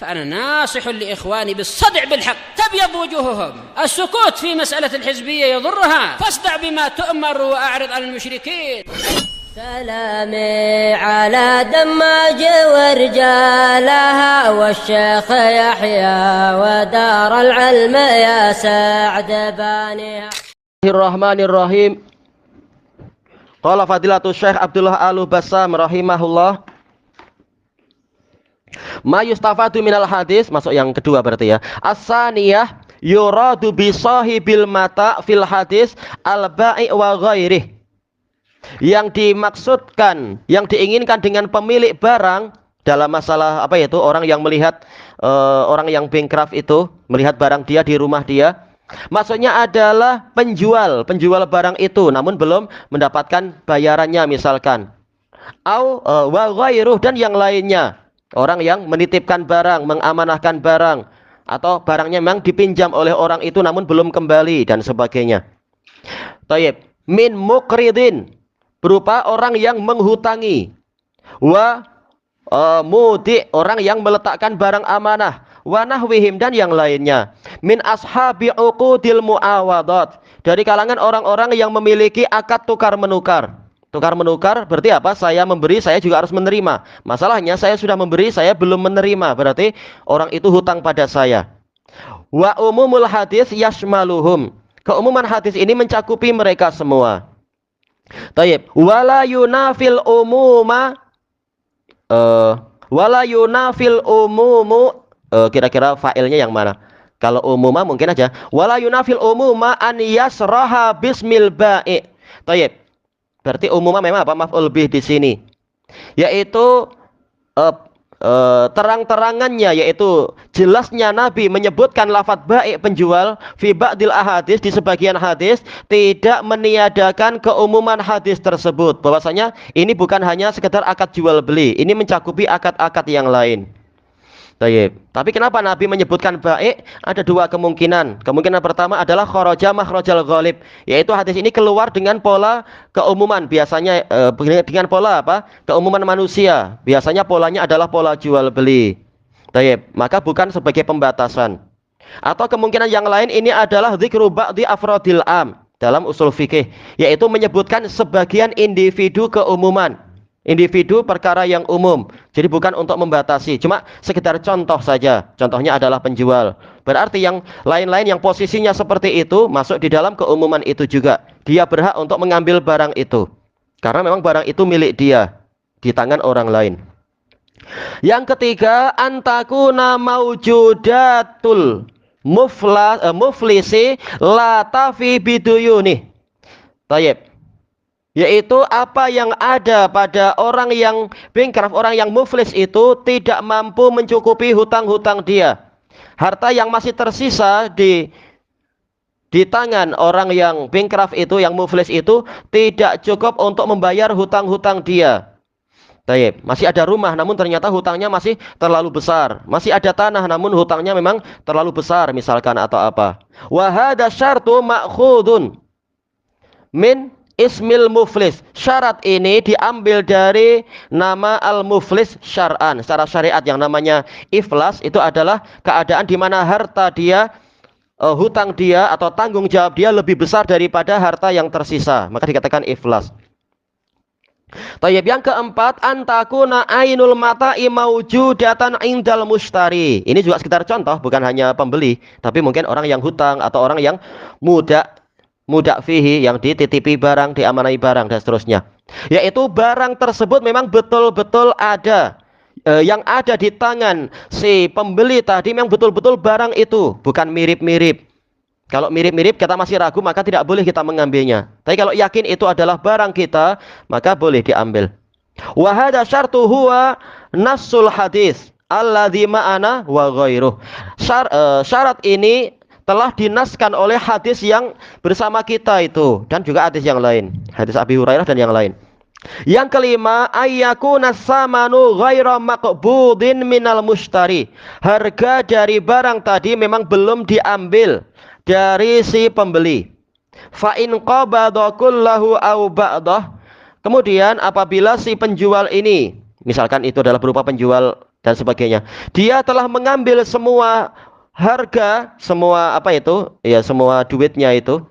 فأنا ناصح لإخواني بالصدع بالحق تبيض وجوههم. السكوت في مسألة الحزبية يضرها، فاصدع بما تؤمر وأعرض عن المشركين. سلامي على دماج ورجالها والشيخ يحيى ودار العلم يا سعد بانيها. Bismillahirrahmanirrahim. Qala fadilatul Syekh Abdullah Al-Bassam rahimahullah. Ma yustafadu minal hadis, masuk yang kedua berarti ya. As-saniyah yuradu bi sahibil mata fil hadis al-bai' wa ghairih. Yang dimaksudkan, yang diinginkan dengan pemilik barang dalam masalah apa itu, orang yang melihat orang yang bankrupt itu melihat barang dia di rumah dia. Maksudnya adalah penjual barang itu namun belum mendapatkan bayarannya misalkan. Au wa ghairuh, dan yang lainnya. Orang yang menitipkan barang, mengamanahkan barang, atau barangnya memang dipinjam oleh orang itu namun belum kembali dan sebagainya. Tayyib, min mukridin, berupa orang yang menghutangi. Wa mudi, orang yang meletakkan barang amanah. Wa nahwihim, dan yang lainnya. Min ashabi uqudil muawadat, dari kalangan orang-orang yang memiliki akad tukar menukar. Tukar menukar berarti apa? Saya memberi, saya juga harus menerima. Masalahnya saya sudah memberi, saya belum menerima. Berarti orang itu hutang pada saya. Wa umumul hadis yashmaluhum, keumuman hadis ini mencakupi mereka semua. Tayyib. Wala yunafil umuma wala yunafil umumu, kira-kira fa'ilnya yang mana? Kalau umuma mungkin aja. Wala yunafil umuma an yasraha bismil ba'i. Tayyib. Berarti umumnya memang apa? Maf'ul bih di sini. Yaitu terang-terangannya, yaitu jelasnya Nabi menyebutkan lafadz baik penjual fi ba'dil ahadis, di sebagian hadis tidak meniadakan keumuman hadis tersebut. Bahwasanya ini bukan hanya sekedar akad jual beli, ini mencakupi akad-akad yang lain. Tayyib. Tapi kenapa Nabi menyebutkan baik? Ada dua kemungkinan. Kemungkinan pertama adalah kharaja makhrajal ghalib, yaitu hadis ini keluar dengan pola keumuman. Biasanya dengan pola apa? Keumuman manusia. Biasanya polanya adalah pola jual beli. Tayyib. Maka bukan sebagai pembatasan. Atau kemungkinan yang lain, ini adalah dzikru ba'di afradil am dalam usul fikih, yaitu menyebutkan sebagian individu keumuman. Individu perkara yang umum. Jadi bukan untuk membatasi, cuma sekedar contoh saja. Contohnya adalah penjual. Berarti yang lain-lain yang posisinya seperti itu masuk di dalam keumuman itu juga. Dia berhak untuk mengambil barang itu, karena memang barang itu milik dia di tangan orang lain. Yang ketiga, antakuna maujudatul muflisi la tafi biduyuni. Tayyib. Yaitu apa yang ada pada orang yang bankrupt, orang yang muflis itu tidak mampu mencukupi hutang-hutang dia. Harta yang masih tersisa di tangan orang yang bankrupt itu, yang muflis itu, tidak cukup untuk membayar hutang-hutang dia. Tayyib. Masih ada rumah namun ternyata hutangnya masih terlalu besar. Masih ada tanah namun hutangnya memang terlalu besar misalkan atau apa. Wa hadza syartu ma'khudun min ismil muflis. Syarat ini diambil dari nama al-muflis syar'an. Secara syariat yang namanya iflas itu adalah keadaan di mana harta dia, hutang dia atau tanggung jawab dia lebih besar daripada harta yang tersisa. Maka dikatakan iflas. Tayyib. Yang keempat, antakuna ainul mata'i maujudatan indal mushtari. Ini juga sekedar contoh, bukan hanya pembeli, tapi mungkin orang yang hutang atau orang yang mudak fihi, yang dititipi barang, diamanai barang dan seterusnya. Yaitu barang tersebut memang betul-betul ada, yang ada di tangan si pembeli tadi memang betul-betul barang itu, bukan mirip-mirip. Kalau mirip-mirip kita masih ragu, maka tidak boleh kita mengambilnya. Tapi kalau yakin itu adalah barang kita, maka boleh diambil. Wa hadza syartu huwa nassul hadis alladzi ma'ana wa ghairuh. Syarat ini telah dinaskan oleh hadis yang bersama kita itu, dan juga hadis yang lain, hadis Abi Hurairah dan yang lain. Yang kelima, ayyakuna samanu ghaira maqbudin minal mushtari. Harga dari barang tadi memang belum diambil dari si pembeli. Fa in qabada kullahu aw ba'dah. Kemudian apabila si penjual ini, misalkan itu adalah berupa penjual dan sebagainya. Dia telah mengambil semua harga, semua apa itu? Ya, semua duitnya itu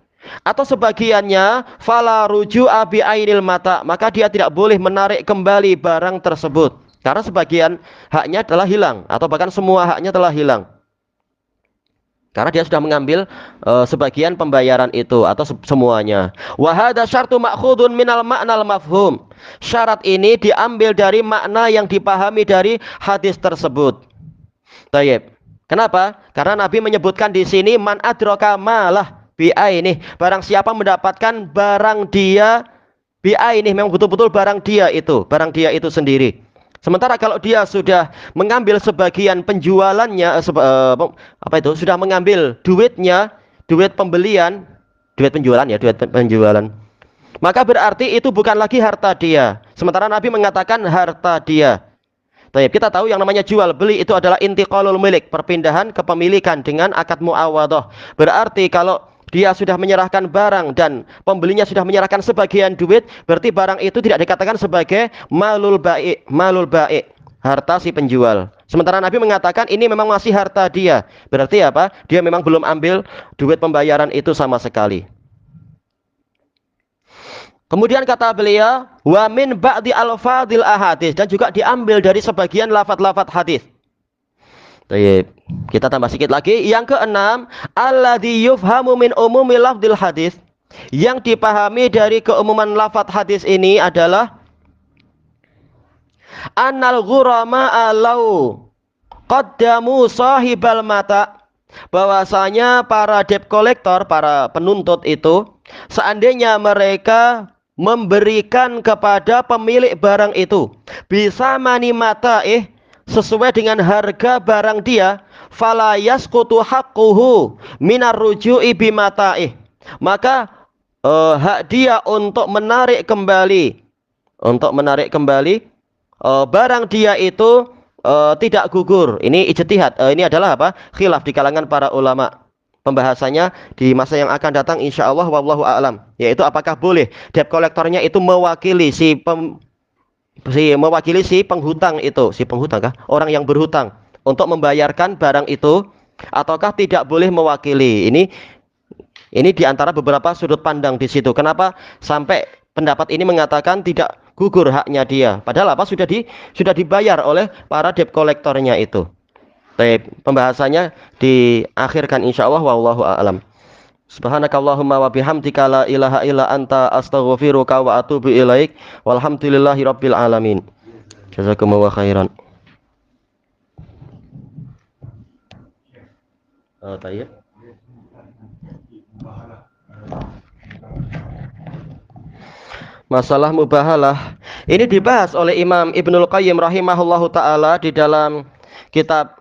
atau sebagiannya, fala ruju'a bi ainil mata, maka dia tidak boleh menarik kembali barang tersebut karena sebagian haknya telah hilang atau bahkan semua haknya telah hilang. Karena dia sudah mengambil sebagian pembayaran itu atau semuanya. Wa hadza syartu ma'khudun minal ma'nal mafhum. Syarat ini diambil dari makna yang dipahami dari hadis tersebut. Baik. Kenapa? Karena Nabi menyebutkan di sini man adraka malah ini, barang siapa mendapatkan barang dia ini memang betul-betul barang dia itu sendiri. Sementara kalau dia sudah mengambil sebagian penjualannya sudah mengambil duitnya, duit pembelian, duit penjualan, maka berarti itu bukan lagi harta dia. Sementara Nabi mengatakan harta dia. Kita tahu yang namanya jual beli itu adalah intiqalul milik, perpindahan kepemilikan dengan akad muawadhah. Berarti kalau dia sudah menyerahkan barang dan pembelinya sudah menyerahkan sebagian duit, berarti barang itu tidak dikatakan sebagai malul ba'i, harta si penjual. Sementara Nabi mengatakan ini memang masih harta dia. Berarti apa? Dia memang belum ambil duit pembayaran itu sama sekali. Kemudian kata beliau, wa min ba'di alfadil ahadits, dan juga diambil dari sebagian lafaz-lafaz hadis. Kita tambah sedikit lagi. Yang keenam, alladzi yufhamu min umumi lafdzil hadis, yang dipahami dari keumuman lafaz hadis ini adalah annal ghurama alau qaddamu sahibal mata, bahwasanya para debt collector, para penuntut itu, seandainya mereka memberikan kepada pemilik barang itu bisa mani mata sesuai dengan harga barang dia, fala yasqutu haqquhu minar ruju'i bimata'ih, maka hak dia untuk menarik kembali barang dia itu tidak gugur. Ini ijtihad, ini adalah apa? Khilaf di kalangan para ulama. Pembahasannya di masa yang akan datang insyaallah, wallahu a'lam, yaitu apakah boleh debt collectornya itu mewakili mewakili si penghutang itu, orang yang berhutang untuk membayarkan barang itu, ataukah tidak boleh mewakili. Ini diantara beberapa sudut pandang di situ. Kenapa sampai pendapat ini mengatakan tidak gugur haknya dia, padahal apa sudah dibayar oleh para debt collectornya itu. Baik, pembahasannya diakhirkan insyaallah, wallahu a'lam. Subhanakallahumma wa bihamdika la ilaha illa anta astaghfiruka wa atubu ilaik. Walhamdulillahi rabbil alamin. Jazakumullahu khairan. Tayyib. Masalah mubahalah ini dibahas oleh Imam Ibnul Qayyim rahimahullahu taala di dalam kitab